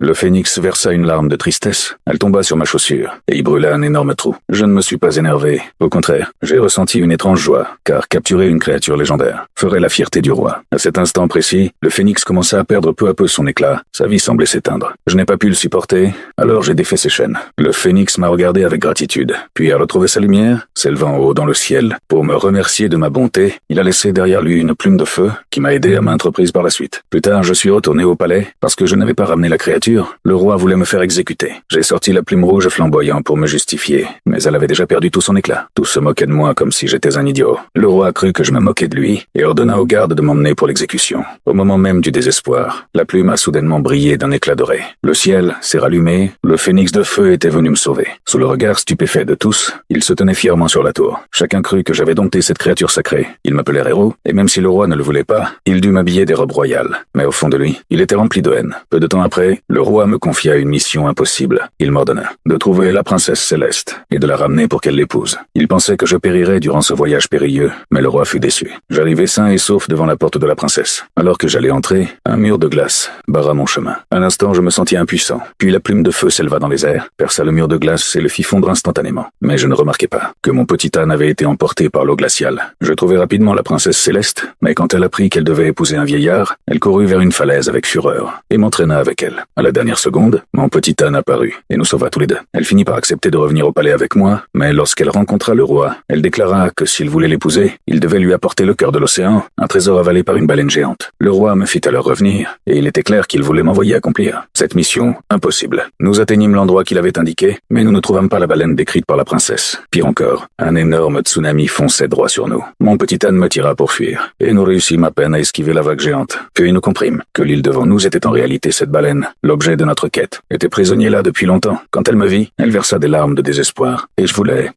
Le phénix versa une larme de tristesse. Elle tomba sur ma chaussure et y brûla un énorme trou. Je ne me suis pas énervé. Au contraire, j'ai ressenti une étrange joie, car capturer une créature légendaire ferait la fierté du roi. À cet instant précis, le phénix commença à perdre peu à peu son éclat. Sa vie semblait s'éteindre. Je n'ai pas pu le supporter, alors j'ai défait ses chaînes. Le phénix m'a regardé avec gratitude, puis a retrouvé sa lumière, s'élevant haut dans le ciel. Pour me remercier de ma bonté, il a laissé derrière lui une plume de feu qui m'a aidé à maintes reprises par la suite. Plus tard, je suis retourné au palais parce que je n'avais pas ramené la créature. Le roi voulait me faire exécuter. J'ai sorti la plume rouge flamboyant pour me justifier, mais elle avait déjà perdu tout son éclat. Tous se moquaient de moi comme si j'étais un idiot. Le roi a cru que je me moquais de lui et ordonna aux gardes de m'emmener pour l'exécution. Au moment même du désespoir, la plume a soudainement brillé d'un éclat doré. Le ciel s'est rallumé, le phénix de feu était venu me sauver. Sous le regard stupéfait de tous, il se tenait fièrement sur la tour. Chacun crut que j'avais dompté cette créature sacrée. Il m'appelait héros, et même si le roi ne le voulait pas, il dut m'habiller des robes royales. Mais au fond de lui, il était rempli de haine. Peu de temps après, le roi me confia une mission impossible. Il m'ordonna de trouver la princesse Céleste et de la ramener pour qu'elle l'épouse. Il pensait que je périrais durant ce voyage périlleux, mais le roi fut déçu. J'arrivai sain et sauf devant la porte de la princesse. Alors que j'allais entrer, un mur de glace barra mon chemin. Un instant, je me sentis impuissant. Puis la plume de feu s'éleva dans les airs, perça le mur de glace et le fit fondre instantanément. Mais je ne remarquai pas que mon petit âne avait été emporté par l'eau glaciale. Je trouvai rapidement la princesse Céleste, mais quand elle apprit qu'elle devait épouser un vieillard, elle courut vers une falaise avec fureur et m'entraîna avec elle. À la dernière seconde, mon petit âne apparut et nous sauva tous les deux. Elle finit par accepter de revenir au palais avec moi, mais lorsqu'elle rencontra le roi, elle déclara que s'il voulait l'épouser, il devait lui apporter le cœur de l'océan, un trésor avalé par une baleine géante. Le roi me fit alors revenir, et il était clair qu'il voulait m'envoyer accomplir cette mission impossible. Nous atteignîmes l'endroit qu'il avait indiqué, mais nous ne trouvâmes pas la baleine décrite par la princesse. Pire encore, un énorme tsunami fonçait droit sur nous. Mon petit âne me tira pour fuir, et nous réussîmes à peine à esquiver la vague géante. Puis nous comprîmes que l'île devant nous était en réalité cette baleine, l'objet de notre quête. Était prisonnier là depuis longtemps. Quand elle me vit, elle versa des larmes de désespoir, et je voulais